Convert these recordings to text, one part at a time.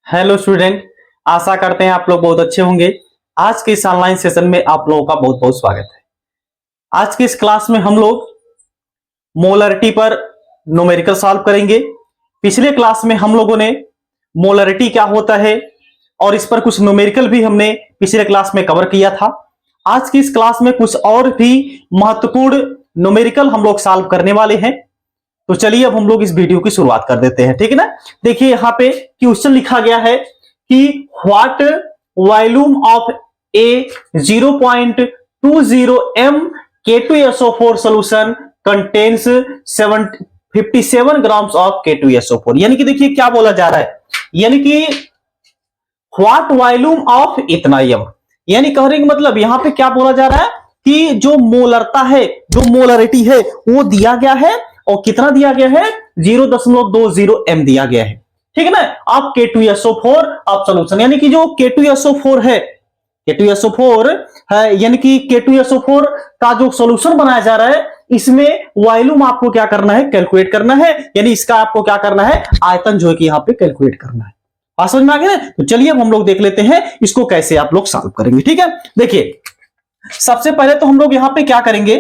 Hello student, आशा करते हैं आप लोग बहुत अच्छे होंगे। आज के इस ऑनलाइन सेशन में आप लोगों का बहुत बहुत स्वागत है। आज की इस क्लास में हम लोग मोलरिटी पर न्यूमेरिकल सॉल्व करेंगे। पिछले क्लास में हम लोगों ने मोलरिटी क्या होता है और इस पर कुछ न्यूमेरिकल भी हमने पिछले क्लास में कवर किया था। आज की इस क्लास में कुछ और भी महत्वपूर्ण न्यूमेरिकल हम लोग सॉल्व करने वाले हैं। तो चलिए अब हम लोग इस वीडियो की शुरुआत कर देते हैं, ठीक है ना। देखिए यहाँ पे क्वेश्चन लिखा गया है कि what volume of A 0.20 m K2SO4 solution contains 57 grams of K2SO4। यानी कि देखिए क्या बोला जा रहा है, यानी कि व्हाट वॉल्यूम ऑफ इतना यम, यानी कहने का मतलब यहाँ पे क्या बोला जा रहा है कि जो मोलरता है, जो मोलरिटी है वो दिया गया है और कितना दिया गया है 0.20 m दिया गया है, ठीक है ना। आप K2SO4 आप सॉल्यूशन, यानी कि जो K2SO4 है, K2SO4 है, यानी कि K2SO4 का जो सॉल्यूशन बनाया जा रहा है इसमें वॉल्यूम आपको क्या करना है, कैलकुलेट करना है। यानी इसका आपको क्या करना है, आयतन जो है कि यहाँ पे कैलकुलेट करना है। बात समझ में आ गया ना। तो चलिए अब हम लोग देख लेते हैं इसको कैसे आप लोग सॉल्व करेंगे, ठीक है। देखिए सबसे पहले तो हम लोग यहाँ पे क्या करेंगे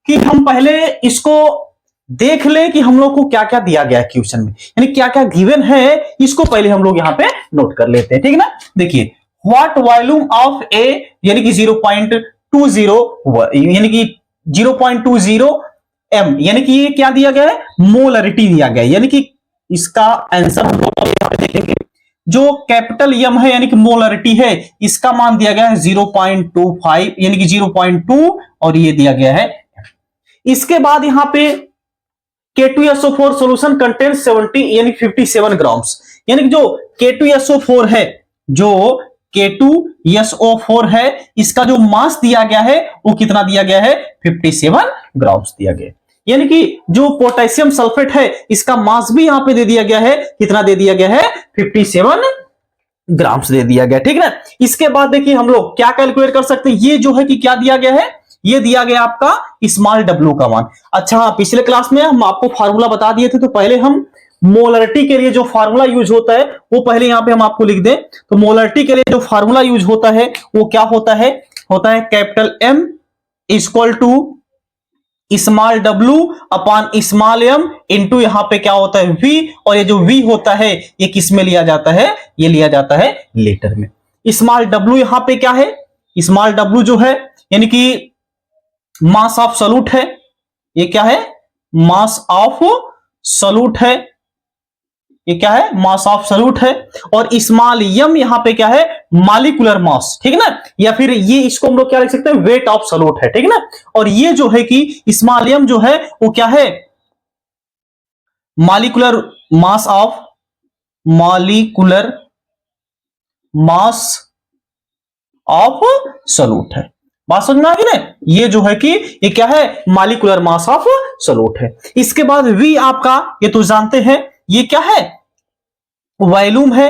कि हम पहले इसको देख ले कि हम लोग को क्या क्या दिया गया है क्वेश्चन में, यानी क्या क्या गिवन है, इसको पहले हम लोग यहाँ पे नोट कर लेते हैं, ठीक है ना। देखिए व्हाट वॉल्यूम ऑफ ए, यानी कि 0.20, यानी कि 0.20 m, यानी कि ये क्या दिया गया है, मोलरिटी दिया गया है। यानी कि इसका आंसर हम लोग यहाँ पे देखेंगे, जो कैपिटल एम है यानी कि मोलरिटी है, इसका मान दिया गया है 0.25, यानी कि 0.2 और ये दिया गया है। इसके बाद यहां पे K2SO4 सॉल्यूशन कंटेन्स 70 यानी 57 ग्राम्स, यानी कि जो K2SO4 है, जो K2SO4 है, इसका जो मास दिया गया है वो कितना दिया गया है, 57 ग्राम्स दिया गया है। यानी कि जो पोटेशियम सल्फेट है इसका मास भी यहां पे दे दिया गया है, कितना दे दिया गया है, 57 ग्राम्स दे दिया गया, ठीक है ना। इसके बाद देखिए हम लोग क्या कैलकुलेट कर सकते हैं, ये जो है कि क्या दिया गया है, ये दिया गया आपका स्मॉल डब्ल्यू का मान। अच्छा हाँ, पिछले क्लास में हम आपको फार्मूला बता दिए थे, तो पहले हम मोलरिटी के लिए जो फार्मूला यूज होता है वो पहले यहां पे हम आपको लिख दें। तो मोलरिटी के लिए जो फार्मूला यूज होता है वो क्या होता है capital M equal to small W upon small M into यहां पे क्या होता है वी, और ये जो वी होता है ये किस में लिया जाता है, ये लिया जाता है लीटर में। स्मॉल डब्ल्यू यहां पे क्या है, स्मॉल डब्ल्यू जो है यानी कि मास ऑफ सॉल्यूट है, ये क्या है, मास ऑफ सॉल्यूट है, ये क्या है, मास ऑफ सॉल्यूट है। और स्मॉल एम यहां पे क्या है, मॉलिक्यूलर मास, ठीक है ना, या फिर ये इसको हम लोग क्या लिख सकते हैं, वेट ऑफ सॉल्यूट है, ठीक है ना। और ये जो है कि स्मॉल एम जो है वो क्या है, molecular mass of, molecular mass of solute है। बात समझ में आ गई ना। ये जो है कि ये क्या है, मॉलिक्यूलर मास ऑफ सॉल्यूट है। इसके बाद V आपका, ये तो जानते हैं, ये क्या है, वॉल्यूम है।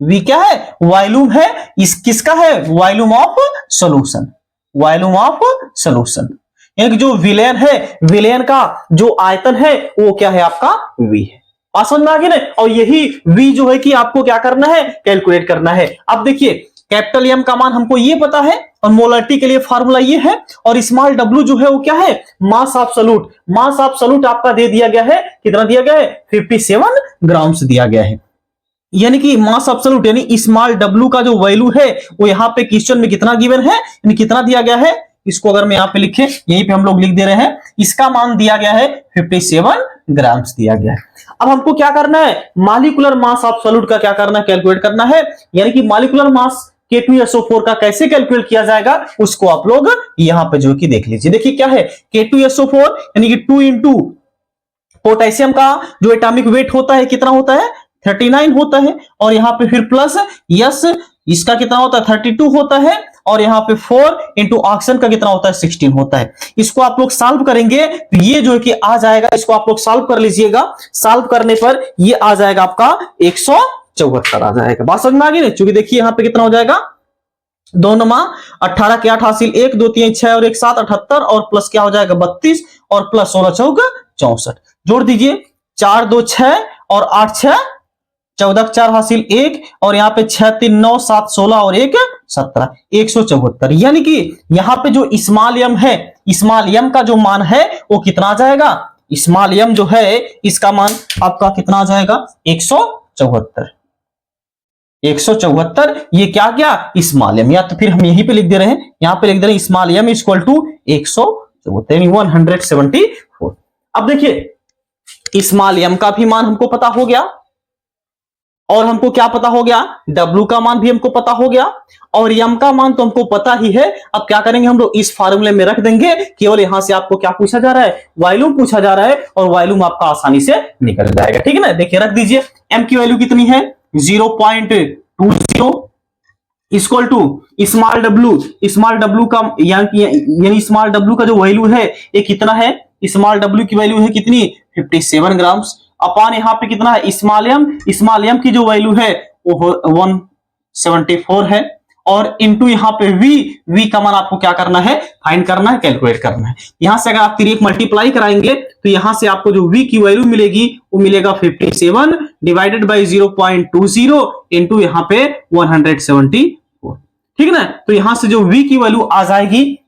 V क्या है, वॉल्यूम है। इस किसका है, volume of solution, volume of solution. यानी कि जो विलयन है, विलयन का जो आयतन है वो क्या है आपका V है। बात समझ में आ गई ना। और यही V जो है कि आपको क्या करना है, कैलकुलेट करना है। अब देखिए कैपिटल एम का मान हमको ये पता है और मोलरिटी के लिए फार्मूला ये है, और स्मॉल डब्ल्यू जो है वो क्या है, mass of solute. Mass of solute आपका दे दिया गया है, कितना दिया गया है, 57 ग्राम्स दिया गया है। यानी कि मास ऑफ सॉल्यूट यानी स्मॉल डब्ल्यू का जो वैल्यू है वो यहाँ पे क्वेश्चन में कितना गिवन है, यानी कितना दिया गया है, इसको अगर मैं यहाँ पे लिखे, यहीं पे हम लोग लिख दे रहे हैं, इसका मान दिया गया है 57 ग्राम्स दिया गया है। अब हमको क्या करना है, मॉलिक्यूलर मास ऑफ सॉल्यूट का क्या करना है, कैलकुलेट करना है। यानी कि मॉलिक्यूलर मास K2SO4 का कैसे कैलकुलेट किया जाएगा उसको आप लोग यहां पे जो कि देख लीजिए। देखिए क्या है, K2SO4 यानी कि 2 इंटू पोटेशियम का जो एटॉमिक वेट होता है कितना होता है, 39 होता है, और यहां पे फिर प्लस यस इसका कितना होता है, 32 होता है, और यहां पे 4 इंटू ऑक्सीजन का कितना होता है, 16 होता है। इसको आप लोग सॉल्व करेंगे तो ये जो है कि आ जाएगा, इसको आप लोग सॉल्व कर लीजिएगा। सॉल्व करने पर ये आ जाएगा आपका 174 आ जाएगा। बात समझ में आ गई ना। चूंकि देखिए यहां पे कितना हो जाएगा, 2 नमा 18 के 8 हासिल, 1 2 3 6 और 1 7 78, और प्लस क्या हो जाएगा 32, और प्लस 16 चौक 64, जोड़ दीजिए 4 2 6 और 8 6 14 4 हासिल 1 और यहाँ पे 6 3 9 7 16 और 1 17 174। यानी कि यहाँ पे जो स्मॉल एम है, स्मॉल एम का जो मान है वो कितना आ जाएगा, स्मॉल एम जो है इसका मान आपका कितना आ जाएगा 174। 174 ये क्या गया स्मॉल एम, या तो फिर हम यहीं पे लिख दे रहे हैं, यहां पे लिख दे रहे हैं स्मॉल एम इक्वल टू 174 174। अब देखिए स्मॉल एम का भी मान हमको पता हो गया और हमको क्या पता हो गया, W का मान भी हमको पता हो गया और M का मान तो हमको पता ही है। अब क्या करेंगे हम लोग इस फार्मूले में रख देंगे, केवल यहां से आपको क्या पूछा जा रहा है, वॉल्यूम पूछा जा रहा है और वॉल्यूम आपका आसानी से निकल जाएगा। ठीक है ना, देखिए रख दीजिए M की वैल्यू कितनी है 0.20 इक्वल टू स्मॉल W का यानी स्मॉल W का जो वैल्यू है ये कितना है, स्मॉल W की वैल्यू है कितनी 57 ग्राम्स अपॉन यहाँ पे कितना है स्मॉल एम की जो वैल्यू है वो 174 है और इनटू यहाँ पे V का मान आपको क्या करना है, फाइंड करना है, कैलकुलेट करना है। यहां से अगर आप 3 मल्टीप्लाई कराएंगे तो यहां से आपको जो V की वैल्यू मिलेगी वो मिलेगा 57 डिवाइडेड बाई 0.20 इनटू यहाँ पे 174। ठीक है ना, तो यहां से जो V की वैल्यू आ जाएगी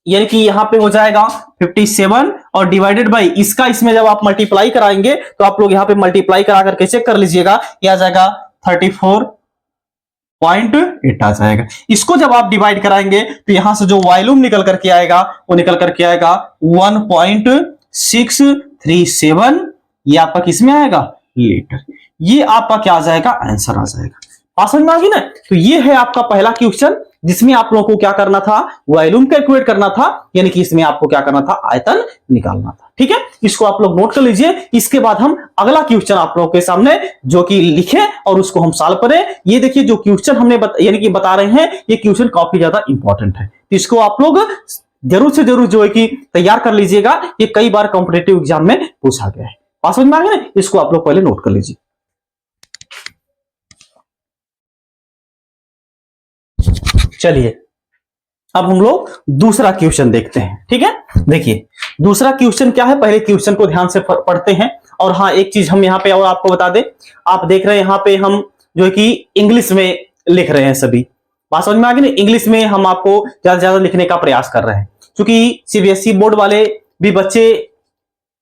यानी कि यहां पे हो जाएगा 57 और डिवाइडेड बाई इसका, इसमें जब आप मल्टीप्लाई कराएंगे तो आप लोग यहां पे मल्टीप्लाई करा करके चेक कर लीजिएगा, यह आ जाएगा 34.8 आ जाएगा। इसको जब आप डिवाइड कराएंगे तो यहां से जो वॉल्यूम निकल करके आएगा वो निकल करके आएगा 1.637, ये आपका किसमें आएगा लीटर। ये आपका क्या आ जाएगा, आंसर आ जाएगा। समझ में आ गई ना, तो ये है आपका पहला क्वेश्चन जिसमें आप लोगों को क्या करना था, वॉल्यूम कैलकुलेट करना था, यानी कि इसमें आपको क्या करना था, आयतन निकालना था। ठीक है, इसको आप लोग नोट कर लीजिए। इसके बाद हम अगला क्वेश्चन आप लोगों के सामने जो कि लिखे और उसको हम सॉल्व करें। ये देखिए जो क्वेश्चन हमने यानी कि बता रहे हैं ये क्वेश्चन काफी ज्यादा इंपॉर्टेंट है, तो इसको आप लोग जरूर से जरूर जो है कि तैयार कर लीजिएगा। ये कई बार कॉम्पिटेटिव एग्जाम में पूछा गया है। बात समझ में आ गया ना, इसको आप लोग पहले नोट कर लीजिए। चलिए अब हम लोग दूसरा क्वेश्चन देखते हैं। ठीक है, देखिए दूसरा क्वेश्चन क्या है, पहले क्वेश्चन को ध्यान से पढ़ते हैं। और हाँ एक चीज हम यहाँ पे और आपको बता दें, आप देख रहे हैं यहाँ पे हम जो है कि इंग्लिश में लिख रहे हैं सभी। बात समझ में आ गई ना, इंग्लिश में हम आपको ज्यादा से ज्यादा लिखने का प्रयास कर रहे हैं क्योंकि सीबीएसई बोर्ड वाले भी बच्चे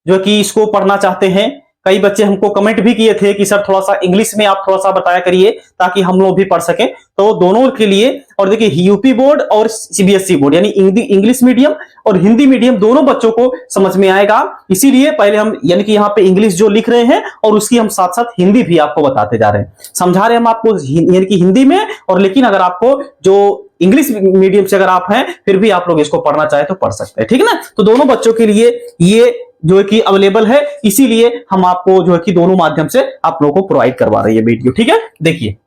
जो कि इसको पढ़ना चाहते हैं। कई बच्चे हमको कमेंट भी किए थे कि सर थोड़ा सा इंग्लिश में आप थोड़ा सा बताया करिए ताकि हम लोग भी पढ़ सकें, तो दोनों के लिए। और देखिए यूपी बोर्ड और सीबीएसई बोर्ड यानी इंग्लिश मीडियम और हिंदी मीडियम दोनों बच्चों को समझ में आएगा, इसीलिए पहले हम यानी कि यहाँ पे इंग्लिश जो लिख रहे हैं और उसकी हम साथ साथ हिंदी भी आपको बताते जा रहे हैं, समझा रहे हैं हम आपको यानी कि हिंदी में। और लेकिन अगर आपको जो इंग्लिश मीडियम से अगर आप हैं फिर भी आप लोग इसको पढ़ना चाहे तो पढ़ सकते हैं। ठीक है ना, तो दोनों बच्चों के लिए ये जो है कि अवेलेबल है, इसीलिए हम आपको जो है कि दोनों माध्यम से आप लोगों को प्रोवाइड करवा रही है वीडियो। ठीक है, देखिए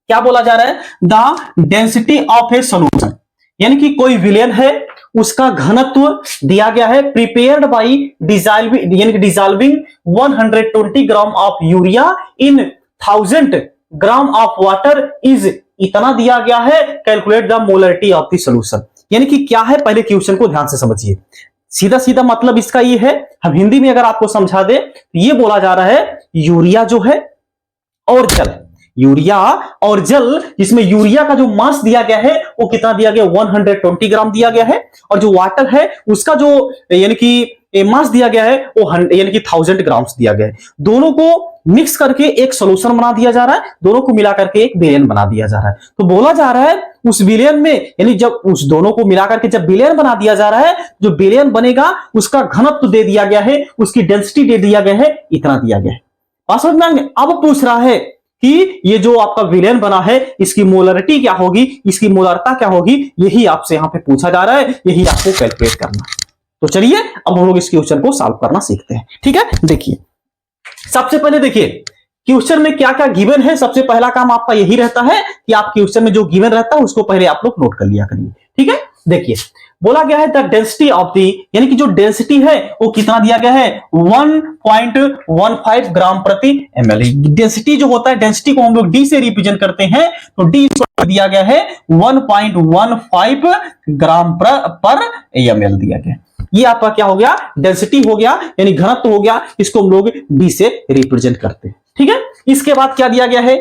क्या बोला जा रहा है, the density of A solution, यानी कि कोई विलेन है उसका घनत्व दिया गया है प्रिपेयर्ड बाई डिजॉल्विंग यानी कि dissolving 120 gram of urea in 1000 gram of water is इतना दिया गया है, calculate the molarity of the solution. यानी कि क्या है, पहले क्वेश्चन को ध्यान से समझिए। सीधा सीधा मतलब इसका ये है, हम हिंदी में अगर आपको समझा दे तो ये बोला जा रहा है यूरिया जो है और जल, यूरिया और जल, जिसमें यूरिया का जो मास दिया गया है वो कितना दिया गया 120 ग्राम दिया गया है, और जो वाटर है उसका जो यानी कि मास दिया गया है वो यानी कि 1000 ग्राम्स दिया गया है। दोनों को मिक्स करके एक सॉल्यूशन बना दिया जा रहा है, दोनों को मिला करके एक विलेन बना दिया जा रहा है। तो बोला जा रहा है उस विलेन में यानी जब उस दोनों को मिलाकर के जब विलेन बना दिया जा रहा है, जो विलेन बनेगा उसका घनत्व दे दिया गया है, उसकी डेंसिटी दे दिया गया है, इतना दिया गया है। बात समझ में आ गई? अब पूछ रहा है कि ये जो आपका विलेन बना है इसकी मोलरिटी क्या होगी, इसकी मोलरता क्या होगी, यही आपसे यहां पे पूछा जा रहा है, यही आपको कैलकुलेट करना है। तो चलिए अब हम लोग इस क्वेश्चन को सॉल्व करना सीखते हैं। ठीक है, देखिए सबसे पहले देखिए क्वेश्चन में क्या क्या गिवन है। सबसे पहला काम आपका यही रहता है कि आप क्वेश्चन में जो गिवन रहता है उसको पहले आप लोग नोट कर लिया करिए। ठीक है, देखिए बोला गया है द डेंसिटी ऑफ दी, यानी कि जो डेंसिटी है वो कितना दिया गया है 1.15 ग्राम प्रति ml। डेंसिटी जो होता है, डेंसिटी को हम लोग डी से रिप्रेजेंट करते हैं, तो डी दिया गया है 1.15 ग्राम पर ml दिया गया। ये आपका क्या हो गया, डेंसिटी हो गया यानी घनत्व हो गया, इसको हम लोग डी से रिप्रेजेंट करते हैं। ठीक है, इसके बाद क्या दिया गया है,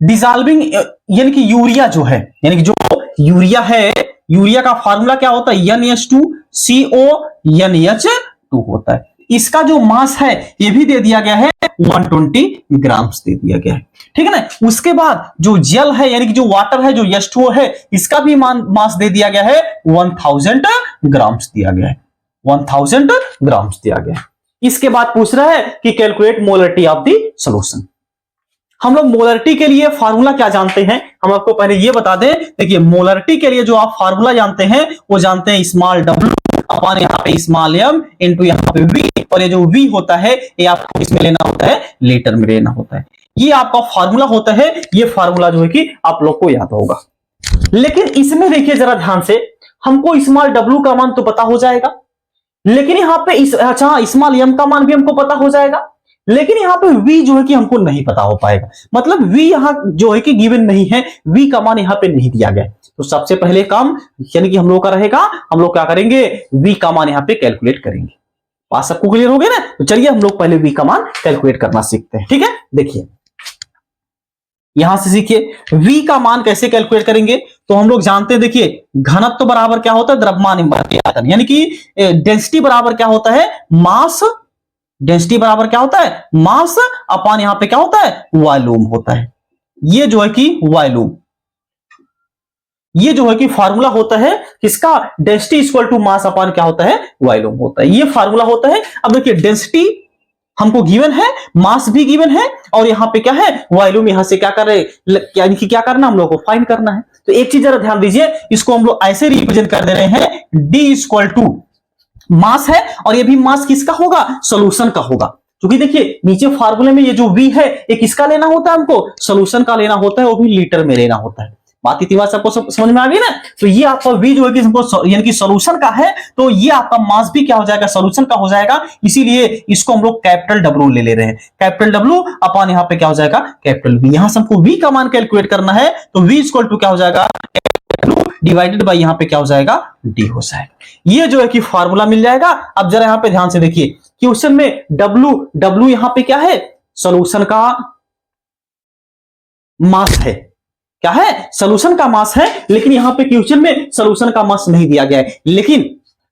डिजॉल्विंग यानी कि यूरिया जो है, यानी कि जो यूरिया है, यूरिया का फार्मूला क्या होता है, NH2CO NH2 होता है। इसका जो मास है ये भी दे दिया गया है 120 ग्राम्स दे दिया गया है, ठीक है ना। उसके बाद जो जल है यानी कि जो वाटर है, जो H2O है, इसका भी मास दे दिया गया है 1000 ग्राम्स दिया गया है, 1000 ग्राम्स दिया गया है। इसके बाद पूछ रहा है कि calculate molarity of the solution. हम लोग मोलरिटी के लिए फार्मूला क्या जानते हैं, हम आपको पहले ये बता दें। देखिए मोलरिटी के लिए जो आप फार्मूला जानते हैं वो जानते हैं स्मॉल w अपॉन यहाँ पे स्मॉल m इंटू यहाँ पे v, और ये जो v होता है ये आपको इसमें लेना होता है, लीटर में लेना होता है। ये आपका फार्मूला होता है, ये फार्मूला जो है कि आप लोग को याद होगा। लेकिन इसमें देखिए जरा ध्यान से, हमको स्मॉल w का मान तो पता हो जाएगा, लेकिन यहाँ पे अच्छा स्मॉल m का मान भी हमको पता हो जाएगा, लेकिन यहाँ पे v जो है कि हमको नहीं पता हो पाएगा। मतलब v यहाँ जो है कि गिवन नहीं है, v का मान यहाँ पे नहीं दिया गया। तो सबसे पहले काम यानी कि हम लोग का रहेगा, हम लोग क्या करेंगे, v का मान यहाँ पे कैलकुलेट करेंगे। बात सबको क्लियर हो गया ना। तो चलिए हम लोग पहले v का मान कैलकुलेट करना सीखते हैं, ठीक है। देखिए यहां से सीखिए v का मान कैसे कैलकुलेट करेंगे। तो हम लोग जानते हैं, देखिए घनत्व तो बराबर क्या होता है, द्रव्यमान आयतन, यानी कि डेंसिटी बराबर क्या होता है, मास, डेंसिटी बराबर क्या होता है, मास अपॉन यहां पे क्या होता है, वॉल्यूम होता है। ये जो है कि वॉल्यूम, ये जो है कि फार्मूला होता है किसका, density equal to mass upon क्या होता है, वॉल्यूम होता है। ये फार्मूला होता है। अब देखिए डेंसिटी हमको गिवन है, मास भी गिवन है, और यहां पे क्या है, वॉल्यूम। यहां से क्या कर रहे, यानी कि क्या करना, हम लोग को फाइंड करना है। तो एक चीज जरा ध्यान दीजिए, इसको हम लोग ऐसे रिप्रेजेंट कर दे रहे हैं, D इक्वल टू मास है, और ये भी मास किसका होगा, सॉल्यूशन का होगा। क्योंकि देखिए नीचे फार्मूले में ये जो V है ये किसका लेना होता है, हमको सॉल्यूशन का लेना होता है, वो भी लीटर में लेना होता है। बात इतनी बात सबको समझ में आ गई ना। तो ये आपका V जो है कि हमको यानी कि सॉल्यूशन का है, तो ये आपका मास भी क्या हो जाएगा, सॉल्यूशन का हो जाएगा। इसीलिए इसको हम लोग कैपिटल W ले रहे हैं, कैपिटल W अपॉन यहाँ पे क्या हो जाएगा, कैपिटल V। यहां से हमको V का मान कैलकुलेट करना है, तो V इक्वल टू क्या हो जाएगा, डिवाइडेड बाय यहाँ पे क्या हो जाएगा, D हो जाएगा। ये जो है कि फार्मूला मिल जाएगा। अब जरा यहाँ पे ध्यान से देखिए, क्वेश्चन में W यहाँ पे क्या है, सॉल्यूशन का मास है, क्या है, सॉल्यूशन का मास है। लेकिन यहाँ पे क्वेश्चन में सॉल्यूशन का मास नहीं दिया गया है, लेकिन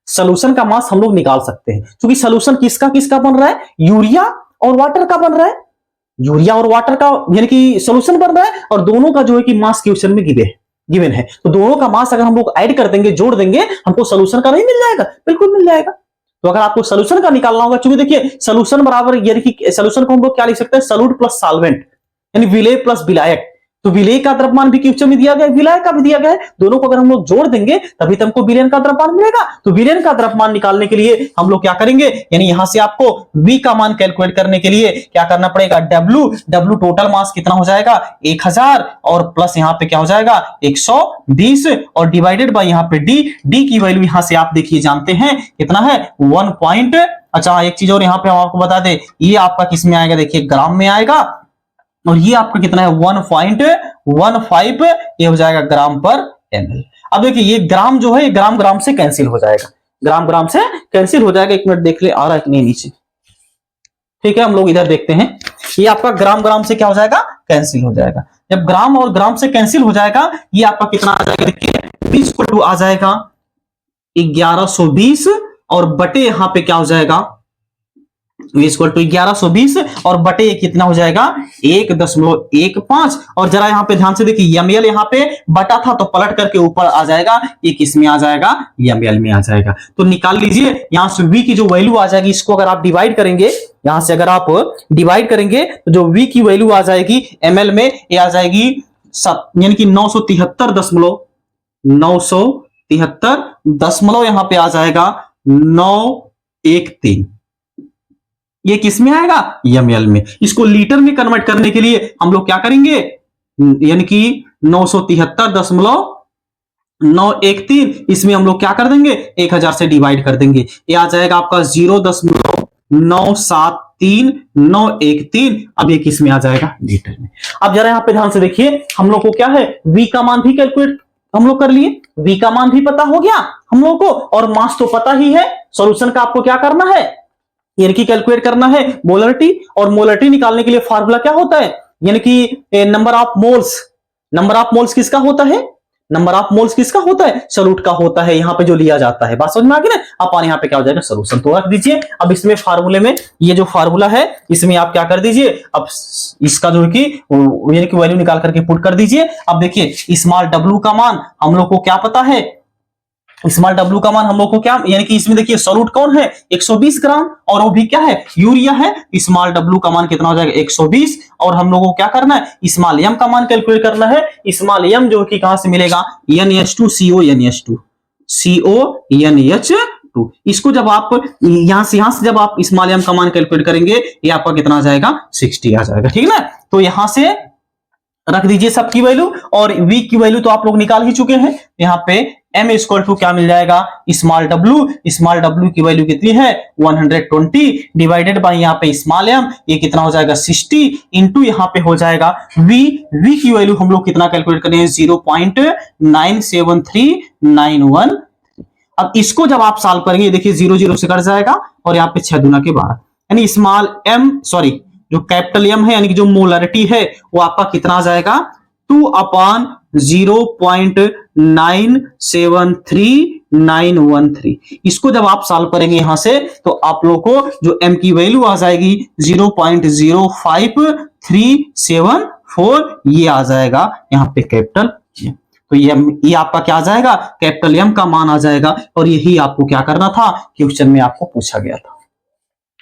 सॉल्यूशन का मास हम लोग निकाल सकते हैं, क्योंकि सॉल्यूशन किसका किसका बन रहा है, यूरिया और वाटर का बन रहा है, यूरिया और वाटर का यानी कि सॉल्यूशन बन रहा है, और दोनों का जो है कि मास क्वेश्चन में गिवन है। तो दोनों का मास अगर हम लोग ऐड कर देंगे, जोड़ देंगे, हमको सॉल्यूशन का नहीं मिल जाएगा, बिल्कुल मिल जाएगा। तो अगर आपको सॉल्यूशन का निकालना होगा, क्योंकि देखिए सॉल्यूशन बराबर यानी कि सॉल्यूशन को हम लोग क्या लिख सकते हैं, सॉल्यूट प्लस सॉल्वेंट, यानी विलेय प्लस विलायक। तो विलेय का द्रव्यमान भी क्वेश्चन में दिया गया है, विलायक का भी दिया गया है, दोनों को अगर हम लोग जोड़ देंगे तभी तो हमको विलेयन का द्रव्यमान मिलेगा। तो विलेयन का द्रव्यमान निकालने के लिए हम लोग क्या करेंगे, यानी यहां से आपको V का मान कैलकुलेट करने के लिए क्या करना पड़ेगा, W टोटल मास कितना हो जाएगा 1000, और प्लस यहाँ पे क्या हो जाएगा 120, और डिवाइडेड बाय यहाँ पे D की वैल्यू यहां से आप देखिए जानते हैं कितना है 1 अच्छा एक चीज और यहाँ पे हम आपको बता दें, ये आपका किस में आएगा, देखिए ग्राम में आएगा, और ये आपका कितना है 1.15, ये हो जाएगा ग्राम पर ml। अब देखिए ये ग्राम जो है ये ग्राम ग्राम से कैंसिल हो जाएगा, ग्राम ग्राम से कैंसिल हो जाएगा। एक मिनट देख ले, आ रहा है कि नहीं नीचे, ठीक है। हम लोग इधर देखते हैं, ये आपका ग्राम ग्राम से क्या हो जाएगा, कैंसिल हो जाएगा। जब ग्राम और ग्राम से कैंसिल हो जाएगा, ये आपका कितना आ जाएगा, देखिए 20 आ जाएगा 1120, और बटे यहाँ पे क्या हो जाएगा, 1120, और बटे कितना हो जाएगा 1.15। और जरा यहाँ पे ध्यान से देखिए, ml यहाँ पे बटा था तो पलट करके ऊपर आ जाएगा, ये किस में आ जाएगा, ml में आ जाएगा। तो निकाल लीजिए, यहाँ से V की जो वैल्यू आ जाएगी, इसको अगर आप डिवाइड करेंगे, यहां से अगर आप डिवाइड करेंगे तो जो V की वैल्यू आ जाएगी ml में, ये आ जाएगी यानी कि 973 यहाँ पे आ जाएगा 913। ये किस में आएगा, ml में। इसको लीटर में कन्वर्ट करने के लिए हम लोग क्या करेंगे, यानी कि 973.913, इसमें हम लोग क्या कर देंगे, 1000 से डिवाइड कर देंगे, ये आ जाएगा आपका 0.973913। अब ये किस में आ जाएगा, लीटर में। अब जरा यहाँ पे ध्यान से देखिए, हम लोग को क्या है, V का मान भी कैलकुलेट हम लोग कर लिए, V का मान भी पता हो गया हम लोग को, और मास तो पता ही है। सॉल्यूशन का आपको क्या करना है, यानी कि कैलकुलेट करना है मोलरिटी, और मोलरिटी निकालने के लिए फार्मूला क्या होता है, यानी कि number of moles. Number of moles किसका होता है, नंबर ऑफ मोल्स किसका होता है, सॉल्यूट का होता है, यहाँ पे जो लिया जाता है। बात समझ में आ गई ना। अपन यहाँ पे क्या हो जाएगा, सोल्यूशन तो रख दीजिए। अब इसमें फार्मूले में ये जो फार्मूला है इसमें आप क्या कर दीजिए, अब इसका जो है कि यानी कि वैल्यू निकाल करके पुट कर दीजिए। अब देखिए स्मॉल डब्ल्यू का मान हम लोग को क्या पता है, स्मॉल डब्ल्यू का मान हम लोग को क्या, यानी कि इसमें देखिए सॉल्यूट कौन है 120 ग्राम, और वो भी क्या है यूरिया है। स्मॉल डब्ल्यू का मान कितना हो जाएगा 120, और हम लोगों को क्या करना है स्मॉल एम का मान कैलकुलेट करना है। स्मॉल एम जो कि कहां से मिलेगा, NH2CONH2 CONH2। इसको जब आप यहां से जब आप स्मॉल एम का मान कैलकुलेट करेंगे ये आपका कितना आ जाएगा 60 आ जाएगा, ठीक है ना। तो यहां से रख दीजिए सबकी वैल्यू, और वी की वैल्यू तो आप लोग निकाल ही चुके हैं। यहाँ पे m इक्वल टू क्या मिल जाएगा स्मॉल डब्ल्यू की वैल्यू कितनी है 120 डिवाइडेड बाय यहाँ पे स्मॉल m, ये कितना हो जाएगा 60 इंटू यहाँ पे हो जाएगा v की वैल्यू हम लोग कितना कैलकुलेट करें 0.97391। अब इसको जब आप सॉल्व करेंगे देखिए 0 से कट जाएगा, और यहाँ पे 6 दूना के 12, यानी स्मॉल m सॉरी जो कैपिटल एम है यानी कि जो मोलरिटी है वो आपका कितना आ जाएगा 2/0.9739113। इसको जब आप सॉल्व करेंगे यहां से तो आप लोगों को जो m की वैल्यू आ जाएगी 0.05374, ये आ जाएगा यहाँ पे कैपिटल एम। तो ये आपका क्या आ जाएगा कैपिटल एम का मान आ जाएगा, और यही आपको क्या करना था क्वेश्चन में आपको पूछा गया था।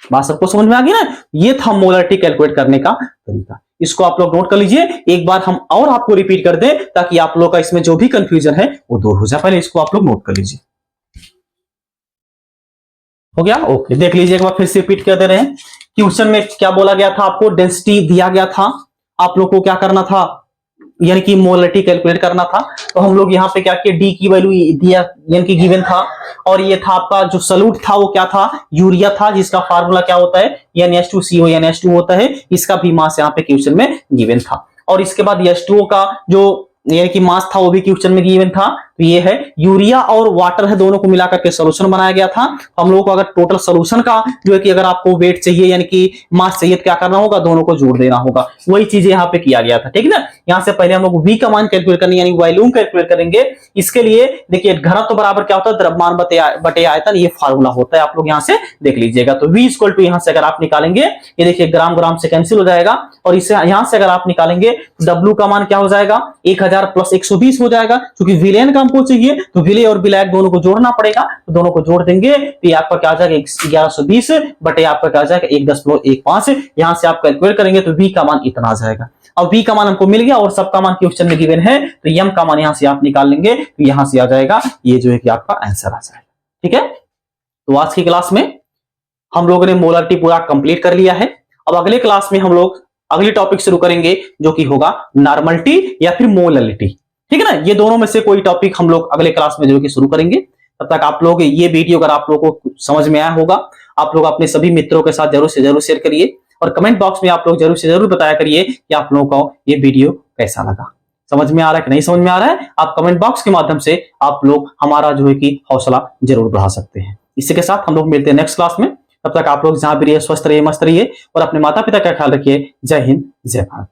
बात सबको समझ में आ गई ना। ये था मोलरिटी कैलकुलेट करने का तरीका, इसको आप लोग नोट कर लीजिए। एक बार हम और आपको रिपीट कर दें ताकि आप लोग का इसमें जो भी कंफ्यूजन है वो दूर हो जाए। पहले इसको आप लोग नोट कर लीजिए। हो गया, ओके। देख लीजिए एक बार फिर से रिपीट कर दे रहे हैं। क्वेश्चन में क्या बोला गया था, आपको डेंसिटी दिया गया था, आप लोग को क्या करना था यानी कि मोलरिटी कैलकुलेट करना था। तो हम लोग यहाँ पे क्या किया, डी की वैल्यू दिया यानी कि गिवन था, और ये था आपका जो सॉल्यूट था वो क्या था यूरिया था, जिसका फार्मूला क्या होता है NH2CONH2 होता है। इसका भी मास यहाँ पे क्वेश्चन में गिवन था, और इसके बाद H2O का जो यानी कि मास था वो भी क्वेश्चन में गिवन था। तो ये है यूरिया और वाटर है, दोनों को मिलाकर के सॉल्यूशन बनाया गया था। हम लोगों को अगर टोटल सॉल्यूशन का जो है कि अगर आपको वेट चाहिए यानी कि मास चाहिए तो क्या करना होगा, दोनों को जोड़ देना होगा। वही चीजें यहाँ पे किया गया था, ठीक है ना। यहाँ से पहले हम लोग वी का मान कैलकुलेट करनी यानी वॉल्यूम कैलकुलेट करेंगे। इसके लिए देखिए घनत्व बराबर क्या होता है द्रव्यमान बटे आयतन, ये फार्मूला होता है, आप लोग यहाँ से देख लीजिएगा। तो V इक्वल टू यहाँ से अगर आप निकालेंगे ये देखिए ग्राम से कैंसिल हो जाएगा, और इससे यहाँ से अगर आप निकालेंगे W का मान क्या हो जाएगा 1000 प्लस 120 हो जाएगा। क्योंकि विलेन का हमको चाहिए तो विले और विलायक दोनों को जोड़ना पड़ेगा, तो दोनों को जोड़ देंगे तो आपका क्या आ जाएगा 1120 बटे आपका क्या आ जाएगा 1.15। यहां से आप कैलकुलेट करेंगे तो V का मान इतना आ जाएगा। अब V का मान हमको मिल गया और सबका मान क्वेश्चन में गिवन है, तो M का मान यहां से आप निकाल लेंगे तो यहां से आ जाएगा ये जो है कि आपका आंसर आ जाएगा। ठीक है, तो आज की क्लास में हम लोगों ने मोलरिटी पूरा कंप्लीट कर लिया है। अब अगले क्लास में हम लोग अगली टॉपिक शुरू करेंगे जो कि होगा नॉर्मलिटी या फिर मोलरिटी। ठीक है ना, ये दोनों में से कोई टॉपिक हम लोग अगले क्लास में जो कि शुरू करेंगे। तब तक आप लोग ये वीडियो अगर आप लोगों को समझ में आया होगा, आप लोग अपने सभी मित्रों के साथ जरूर से जरूर शेयर करिए और कमेंट बॉक्स में आप लोग जरूर से जरूर बताया करिए कि आप लोगों को ये वीडियो कैसा लगा, समझ में आ रहा है कि नहीं समझ में आ रहा है। आप कमेंट बॉक्स के माध्यम से आप लोग हमारा जो है कि हौसला जरूर बढ़ा सकते हैं। इसी के साथ हम लोग मिलते हैं नेक्स्ट क्लास में। तब तक आप लोग जहां भी रहिए स्वस्थ रहिए, मस्त रहिए और अपने माता पिता का ख्याल रखिए। जय हिंद, जय भारत।